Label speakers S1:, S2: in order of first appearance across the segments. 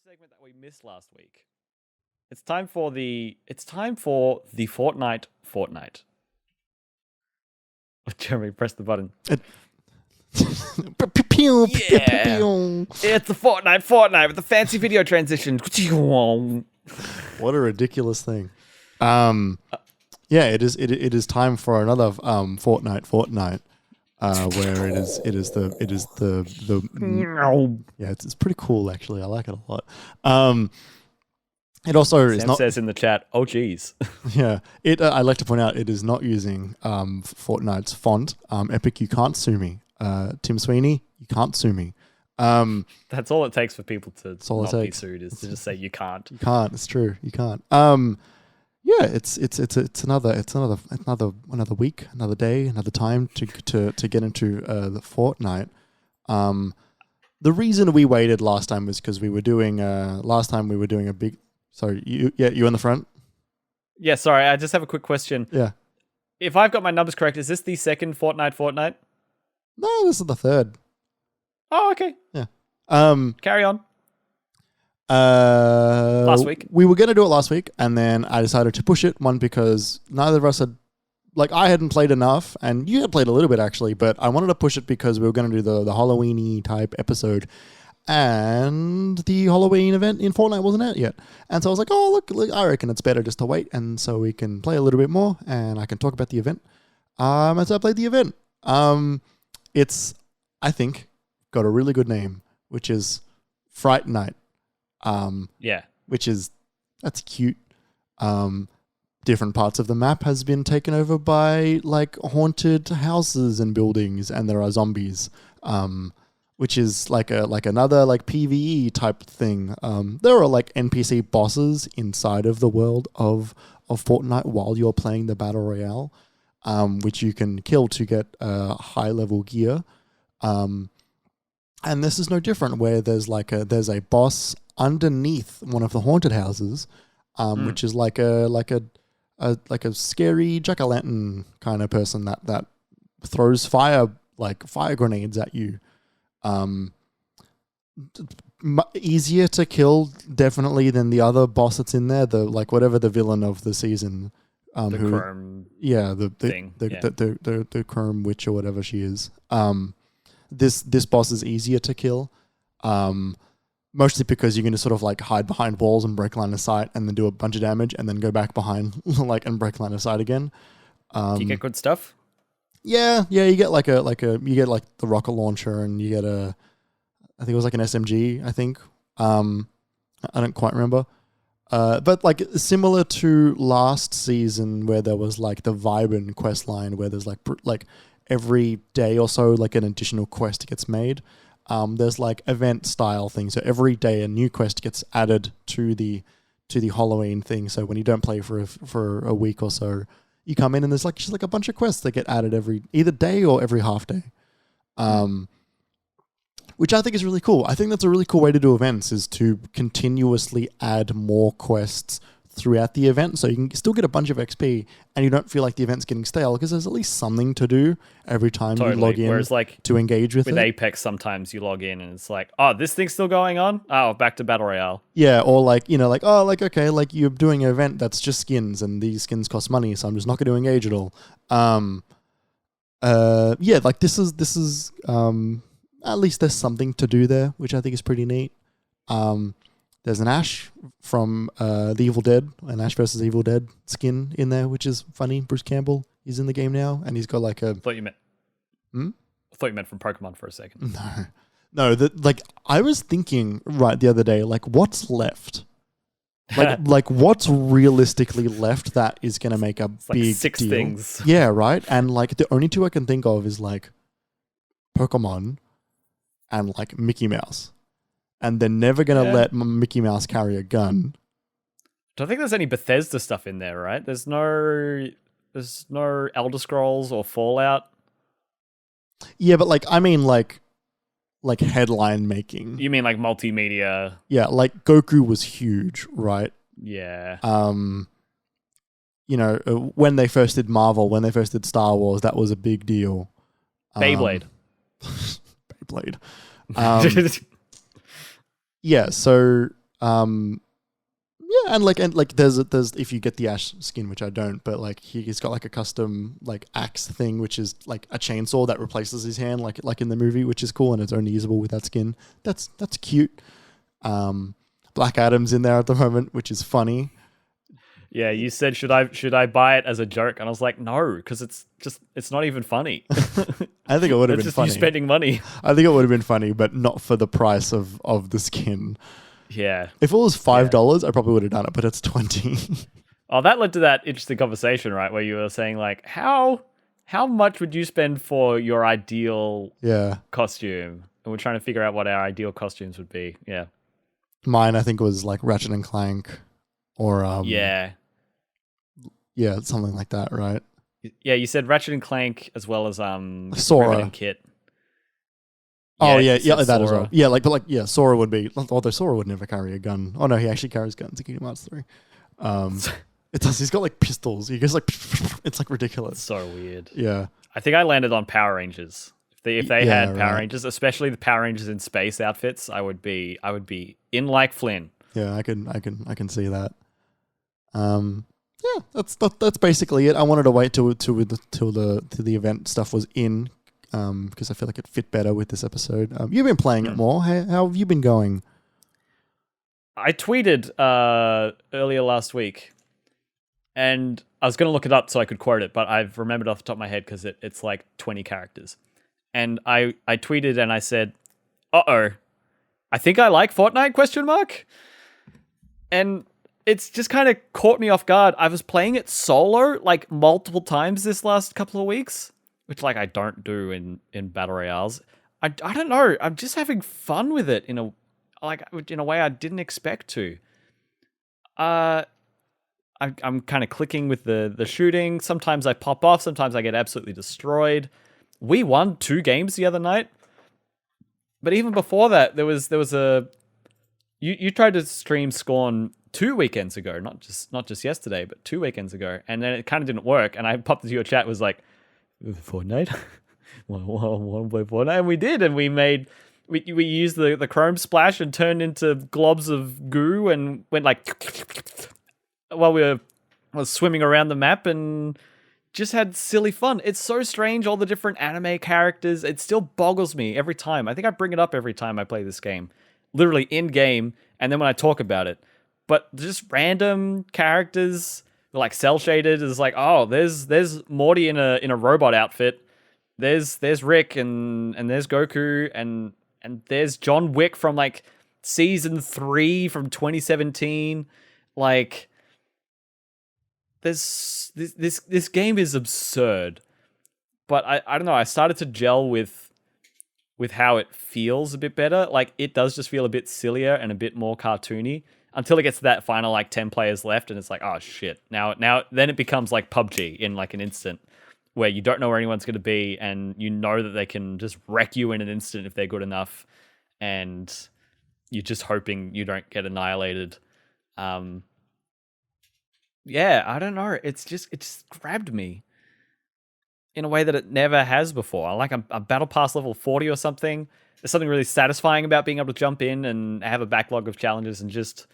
S1: segment that we missed last week. It's time for the Fortnite. Jeremy, press the button. Yeah. It's the Fortnite with the fancy video transition.
S2: What a ridiculous thing. Yeah, it is time for another Fortnite. Where it is the yeah, it's pretty cool actually. I like it a lot. It also
S1: Sam
S2: is not
S1: says in the chat, "Oh geez."
S2: Yeah, I'd like to point out it is not using Fortnite's font. Epic, you can't sue me. Tim Sweeney, you can't sue me.
S1: That's all it takes for people to not be sued is to just say you can't.
S2: You can't. It's true. You can't. Yeah, it's another week, another day, another time to get into the Fortnite. The reason we waited last time was because we were doing a big. Sorry, you on the front?
S1: Yeah, sorry. I just have a quick question.
S2: Yeah.
S1: If I've got my numbers correct, is this the second Fortnite?
S2: No, this is the third.
S1: Oh, okay.
S2: Yeah.
S1: Carry on.
S2: Last
S1: week.
S2: We were going to do it last week, and then I decided to push it, one, because neither of us had, I hadn't played enough, and you had played a little bit, actually, but I wanted to push it because we were going to do the Halloween-y type episode, and the Halloween event in Fortnite wasn't out yet. And so I was like, oh, look, I reckon it's better just to wait, and so we can play a little bit more, and I can talk about the event. And so I played the event. It's, I think, got a really good name, which is Fright Night.
S1: Yeah.
S2: That's cute. Different parts of the map has been taken over by haunted houses and buildings, and there are zombies. Which is another PvE type thing. There are NPC bosses inside of the world of Fortnite while you're playing the Battle Royale, which you can kill to get high level gear. And this is no different, where there's a boss underneath one of the haunted houses, which is like a scary jack-o'-lantern kind of person that throws fire grenades at you. Easier to kill definitely than the other boss that's in there, the whatever the villain of the season,
S1: Chrome
S2: the Chrome witch or whatever she is. This boss is easier to kill, mostly because you can just sort of hide behind walls and break line of sight, and then do a bunch of damage, and then go back behind and break line of sight again.
S1: Do you get good stuff?
S2: Yeah, you get the rocket launcher, and you get I think it was an SMG, I think. I don't quite remember. But similar to last season, where there was the Vibin quest line, where there's every day or so an additional quest gets made. There's event style things. So every day a new quest gets added to the Halloween thing. So when you don't play for a week or so, you come in and there's just a bunch of quests that get added every either day or every half day, which I think is really cool. I think that's a really cool way to do events, is to continuously add more quests throughout the event, so you can still get a bunch of XP and you don't feel like the event's getting stale, because there's at least something to do every time you log in.
S1: Whereas
S2: to engage with it.
S1: Apex, sometimes you log in and it's oh, this thing's still going on? Oh, back to Battle Royale.
S2: Yeah, or okay, you're doing an event that's just skins, and these skins cost money, so I'm just not going to engage at all. This is at least there's something to do there, which I think is pretty neat. There's an Ash from The Evil Dead, an Ash versus Evil Dead skin in there, which is funny. Bruce Campbell, he's in the game now, and he's got a...
S1: I thought you meant from Pokemon for a second.
S2: No, I was thinking the other day, what's left? What's realistically left that is going to make a big
S1: 6
S2: deal?
S1: things.
S2: Yeah, right? And the only 2 I can think of is Pokemon and Mickey Mouse. And they're never going to let Mickey Mouse carry a gun.
S1: Don't think there's any Bethesda stuff in there, right? There's no Elder Scrolls or Fallout.
S2: Yeah, but I mean headline making.
S1: You mean multimedia?
S2: Yeah, Goku was huge, right?
S1: Yeah.
S2: When they first did Marvel, when they first did Star Wars, that was a big deal.
S1: Beyblade.
S2: Beyblade. Yeah, so Yeah, and there's if you get the Ash skin, which I don't, but like he's got like a custom like axe thing, which is like a chainsaw that replaces his hand, like in the movie, which is cool, and it's only usable with that skin. That's cute. Black Adam's in there at the moment, which is funny.
S1: Yeah, you said should I buy it as a joke, and I was like, no, because it's not even funny.
S2: I think it would have
S1: It's
S2: been
S1: just
S2: funny.
S1: you spending money.
S2: I think it would have been funny, but not for the price of the skin.
S1: Yeah.
S2: If it was $5, I probably would have done it, but it's 20.
S1: Oh, that led to that interesting conversation, right? Where you were saying like, how much would you spend for your ideal costume? And we're trying to figure out what our ideal costumes would be. Yeah.
S2: Mine, I think, was like Ratchet and Clank, or
S1: yeah,
S2: something like that, right?
S1: Yeah, you said Ratchet and Clank as well as
S2: Sora
S1: Rivet and Kit.
S2: Oh yeah, that
S1: Sora.
S2: as well. Yeah, Sora would be. Although Sora would never carry a gun. Oh no, he actually carries guns in Kingdom Hearts 3. It does. He's got like pistols. He goes like, it's like ridiculous.
S1: So weird.
S2: Yeah.
S1: I think I landed on Power Rangers. If they had Power
S2: right.
S1: Rangers, especially the Power Rangers in space outfits, I would be in like Flynn.
S2: Yeah, I can see that. Yeah, that's basically it. I wanted to wait till the event stuff was in. Because I feel like it fit better with this episode. You've been playing it more. How have you been going?
S1: I tweeted earlier last week, and I was going to look it up so I could quote it, but I've remembered off the top of my head because it's like 20 characters. And I tweeted and I said, "Uh-oh, I think I like Fortnite?" And it's just kind of caught me off guard. I was playing it solo like multiple times this last couple of weeks, which like I don't do in battle royales. I don't know. I'm just having fun with it in a way I didn't expect to. I'm kind of clicking with the shooting. Sometimes I pop off. Sometimes I get absolutely destroyed. We won 2 games the other night, but even before that, there was a you tried to stream Scorn 2 weekends ago, not just yesterday, but 2 weekends ago, and then it kind of didn't work. And I popped into your chat, was like, Fortnite, want to play Fortnite? And we did, and we used the chrome splash and turned into globs of goo and went like while we was swimming around the map and just had silly fun. It's so strange, all the different anime characters. It still boggles me every time. I think I bring it up every time I play this game, literally in game, and then when I talk about it. But just random characters, like cell shaded, is like, oh, there's Morty in a robot outfit. There's Rick and there's Goku and there's John Wick from like season 3 from 2017. Like, this game is absurd. But I don't know, I started to gel with how it feels a bit better. Like, it does just feel a bit sillier and a bit more cartoony until it gets to that final like 10 players left, and it's like, oh shit. Now then it becomes like PUBG in like an instant, where you don't know where anyone's going to be, and you know that they can just wreck you in an instant if they're good enough, and you're just hoping you don't get annihilated. Yeah, I don't know. It just grabbed me in a way that it never has before. Like a battle pass level 40 or something. There's something really satisfying about being able to jump in and have a backlog of challenges and just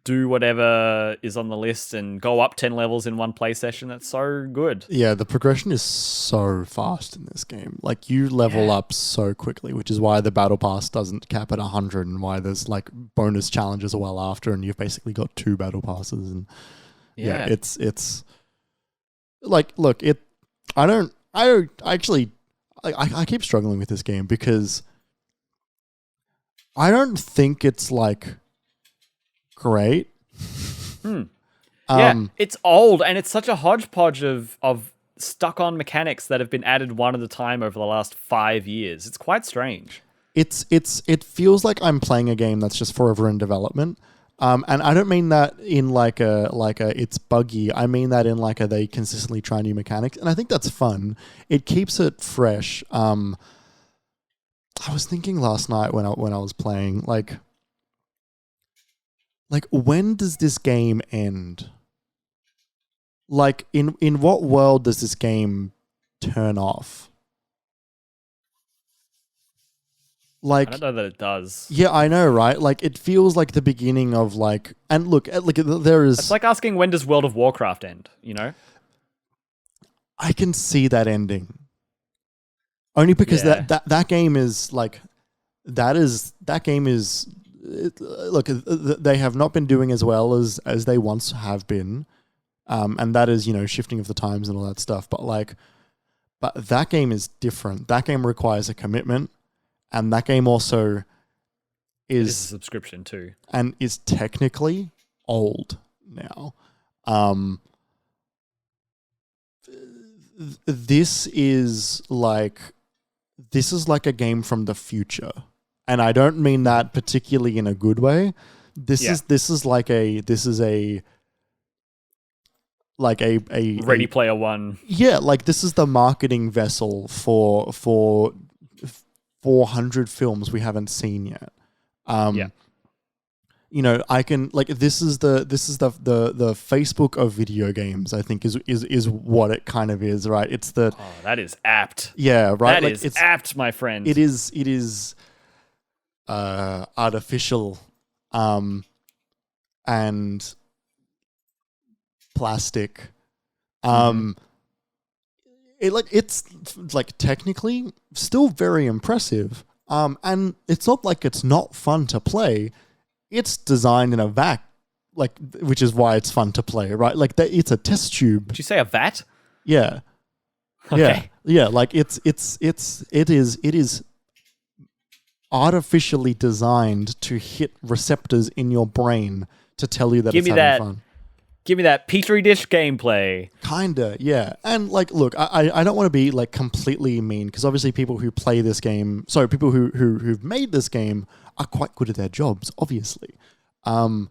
S1: do whatever is on the list and go up 10 levels in one play session. That's so good.
S2: Yeah, the progression is so fast in this game. Like, you level up so quickly, which is why the battle pass doesn't cap at 100 and why there's like bonus challenges a while after, and you've basically got 2 battle passes. And it's like, look, I keep struggling with this game because I don't think it's like great.
S1: Yeah, it's old, and it's such a hodgepodge of stuck-on mechanics that have been added one at a time over the last 5 years. It's quite strange.
S2: It feels like I'm playing a game that's just forever in development. And I don't mean that in like a it's buggy. I mean that in like they consistently try new mechanics, and I think that's fun. It keeps it fresh. I was thinking last night when I was playing, like when does this game end? Like, in what world does this game turn off? Like,
S1: I don't know that it does.
S2: yeah, I know, right? Like, it feels like the beginning of like, and look, there is.
S1: It's like asking when does World of Warcraft end? You know,
S2: I can see that ending, only because
S1: Yeah.
S2: that game is like, that game is. Look, they have not been doing as well as they once have been, and that is shifting of the times and all that stuff. But that game is different. That game requires a commitment. And that game also
S1: is a subscription too,
S2: and is technically old now. This is like a game from the future, and I don't mean that particularly in a good way. This is a
S1: Ready Player One.
S2: Yeah, like this is the marketing vessel for 400 films we haven't seen yet. I can this is the Facebook of video games. I think is what it kind of is, right? It's the
S1: that is apt.
S2: Yeah, right.
S1: That is apt, my friend.
S2: It is artificial, and plastic. It's technically still very impressive. And it's not like it's not fun to play. It's designed in a vac, which is why it's fun to play, right? It's a test tube.
S1: Did you say a vat?
S2: Yeah.
S1: Okay.
S2: Yeah. It is artificially designed to hit receptors in your brain to tell you that it's having fun.
S1: Give me that Petri dish gameplay.
S2: Kinda, yeah. And look, I don't want to be completely mean, because obviously people who play this game, people who've made this game are quite good at their jobs, obviously. But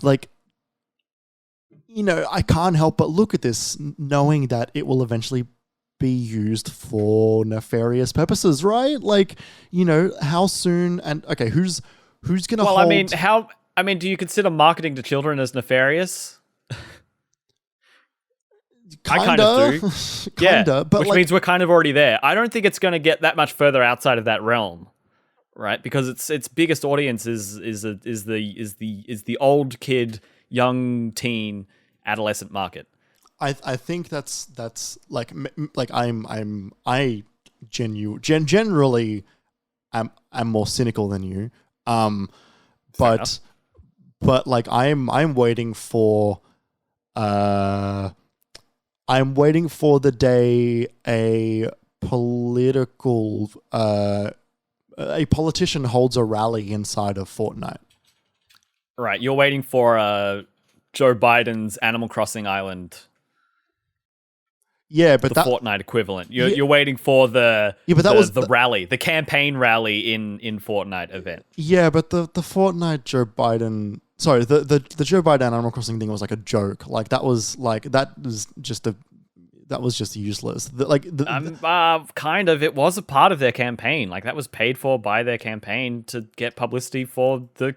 S2: I can't help but look at this, knowing that it will eventually be used for nefarious purposes, right? How soon? And okay, who's gonna?
S1: Well,
S2: hold...
S1: do you consider marketing to children as nefarious? I kind of do.
S2: Kinda, but
S1: which means we're kind of already there. I don't think it's going to get that much further outside of that realm, right? Because its biggest audience is the old kid, young teen, adolescent market.
S2: I think that's generally I'm more cynical than you, but I'm waiting for the day a politician holds a rally inside of Fortnite.
S1: Right, you're waiting for Joe Biden's Animal Crossing Island.
S2: Yeah, but
S1: the Fortnite equivalent. You're waiting for the rally, the campaign rally in Fortnite event.
S2: Yeah, but the Fortnite Joe Biden, sorry, the Joe Biden Animal Crossing thing was a joke. That was just useless.
S1: Kind of. It was a part of their campaign. That was paid for by their campaign to get publicity for the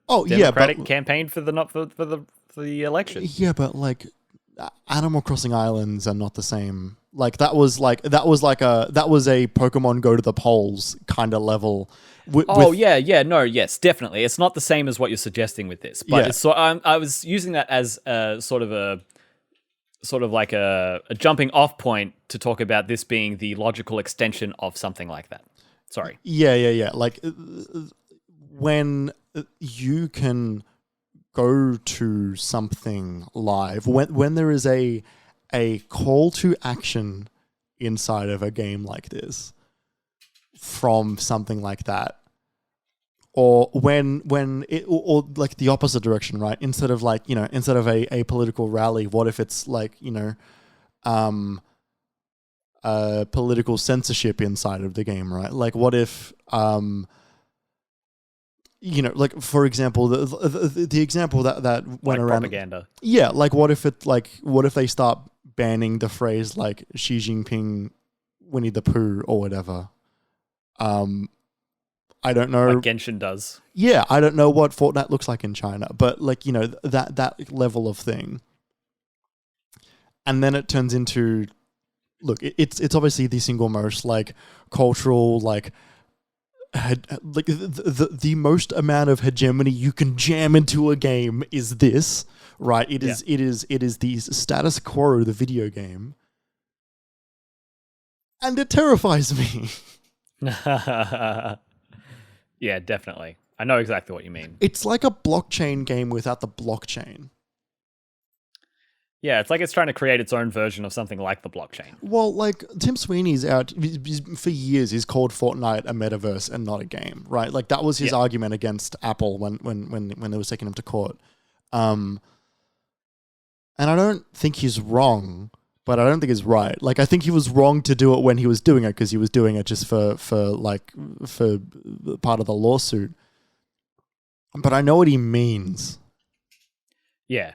S1: Democratic campaign for the election.
S2: Yeah, but Animal Crossing Islands are not the same. That was a Pokemon Go to the polls kind of level. Yes, definitely. It's not the same as what you're suggesting with this, but I was using that as a sort of a jumping off point to talk about this being the logical extension of something like that. Sorry. Yeah. When you can go to something live, when there is a call to action inside of a game like this from something like that, or when it or the opposite direction, right? Instead of a political rally, what if it's political censorship inside of the game, right? What if for example, the example that went around
S1: propaganda.
S2: Yeah, what if they start banning the phrase Xi Jinping, Winnie the Pooh, or whatever? I don't know.
S1: Like Genshin does.
S2: Yeah, I don't know what Fortnite looks like in China, but that level of thing. And then it turns into look, it's obviously the single most like cultural like like the most amount of hegemony you can jam into a game is this, right? It is the status quo of the video game, and it terrifies me.
S1: Yeah, definitely. I know exactly what you mean.
S2: It's like a blockchain game without the blockchain.
S1: Yeah, it's like it's trying to create its own version of something like the blockchain.
S2: Well, like Tim Sweeney's out for years. He's called Fortnite a metaverse and not a game, right? Like that was his argument against Apple when they was taking him to court. And I don't think he's wrong, but I don't think he's right. Like I think he was wrong to do it when he was doing it because he was doing it just for part of the lawsuit. But I know what he means.
S1: Yeah.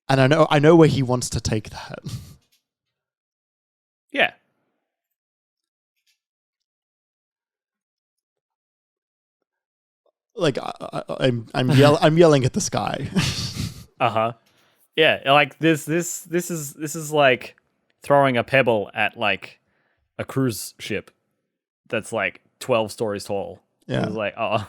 S2: And I know where he wants to take that.
S1: Yeah.
S2: Like I'm yelling at the sky.
S1: Uh-huh. Yeah, like this is like throwing a pebble at like a cruise ship that's like 12 stories tall.
S2: Yeah.
S1: It's like, oh.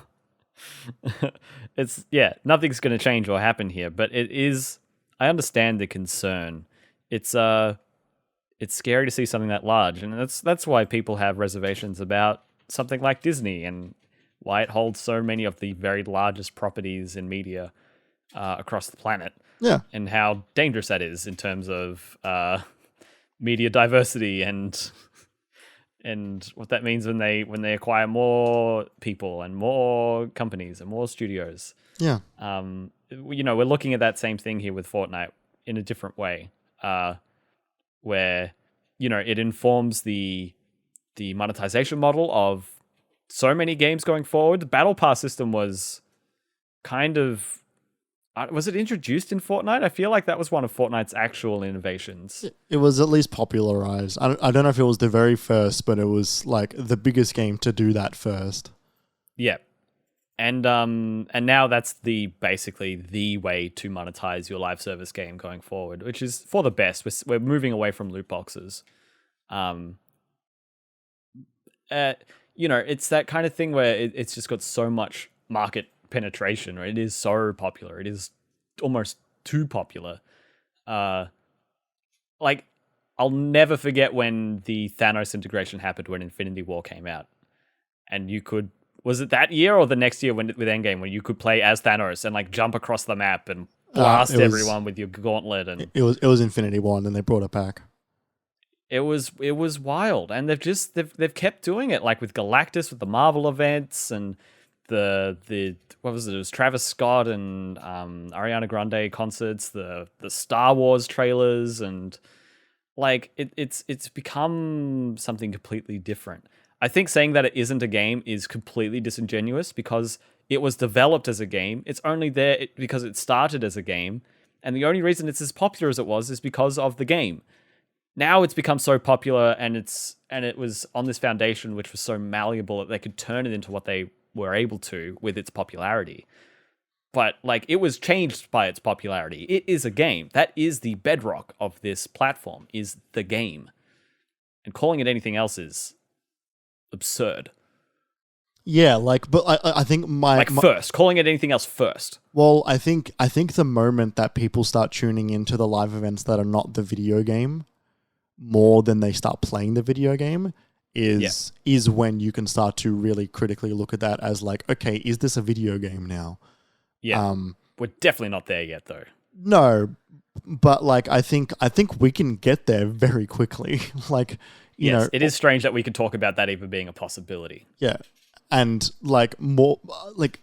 S1: Nothing's going to change or happen here, but it is. I understand the concern. It's scary to see something that large, and that's why people have reservations about something like Disney and why it holds so many of the very largest properties in media across the planet.
S2: Yeah,
S1: and how dangerous that is in terms of media diversity and what that means when they acquire more people and more companies and more studios.
S2: Yeah.
S1: We're looking at that same thing here with Fortnite in a different way, where it informs the monetization model of so many games going forward. The Battle Pass system was kind of was it introduced in Fortnite? I feel like that was one of Fortnite's actual innovations.
S2: It was at least popularized. I don't know if it was the very first, but it was like the biggest game to do that first.
S1: Yeah. And now that's basically the way to monetize your live service game going forward, which is for the best. We're moving away from loot boxes. It's that kind of thing where it's just got so much market penetration, or it is so popular. It is almost too popular. Like I'll never forget when the Thanos integration happened when Infinity War came out, and you could. Was it that year or the next year with Endgame when you could play as Thanos and like jump across the map and blast everyone with your gauntlet? And
S2: it was Infinity War, and then they brought it back.
S1: It was wild, and they've kept doing it, like with Galactus, with the Marvel events, and the what was it? It was Travis Scott and Ariana Grande concerts, the Star Wars trailers, and like it's become something completely different. I think saying that it isn't a game is completely disingenuous because it was developed as a game. It's only there because it started as a game, and the only reason it's as popular as it was is because of the game. Now it's become so popular, and it was on this foundation which was so malleable that they could turn it into what they were able to with its popularity. But like it was changed by its popularity. It is a game. That is the bedrock of this platform, is the game. And calling it anything else is absurd.
S2: Yeah, but I think
S1: calling it anything else first.
S2: Well, I think the moment that people start tuning into the live events that are not the video game more than they start playing the video game is when you can start to really critically look at that as like, okay, is this a video game now?
S1: Yeah. We're definitely not there yet though.
S2: No, but like I think we can get there very quickly. Like, you know,
S1: it is strange that we could talk about that even being a possibility.
S2: Yeah. And like more like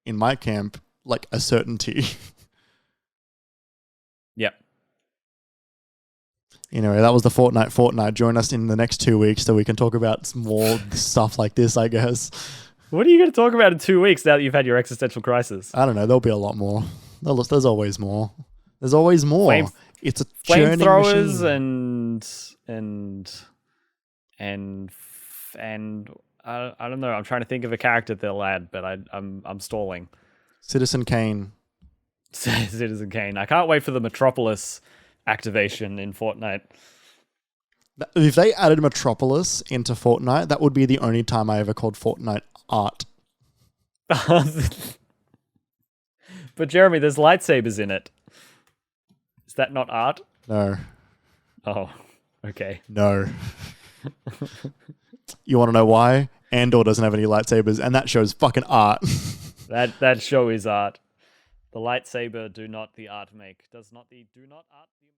S2: in my camp, like a certainty.
S1: Yep.
S2: Anyway, that was the Fortnite. Join us in the next 2 weeks so we can talk about more stuff like this, I guess.
S1: What are you going to talk about in 2 weeks now that you've had your existential crisis?
S2: I don't know. There'll be a lot more. There's always more. There's always more. It's a
S1: flamethrowers and I don't know. I'm trying to think of a character they'll add, but I'm stalling.
S2: Citizen Kane.
S1: Citizen Kane. I can't wait for the Metropolis activation in Fortnite.
S2: If they added Metropolis into Fortnite, that would be the only time I ever called Fortnite art.
S1: But Jeremy, there's lightsabers in it. Is that not art?
S2: No.
S1: Oh, okay.
S2: No. You want to know why? Andor doesn't have any lightsabers, and that show's fucking art.
S1: That show is art. The lightsaber do not the art make. Does not the do not art the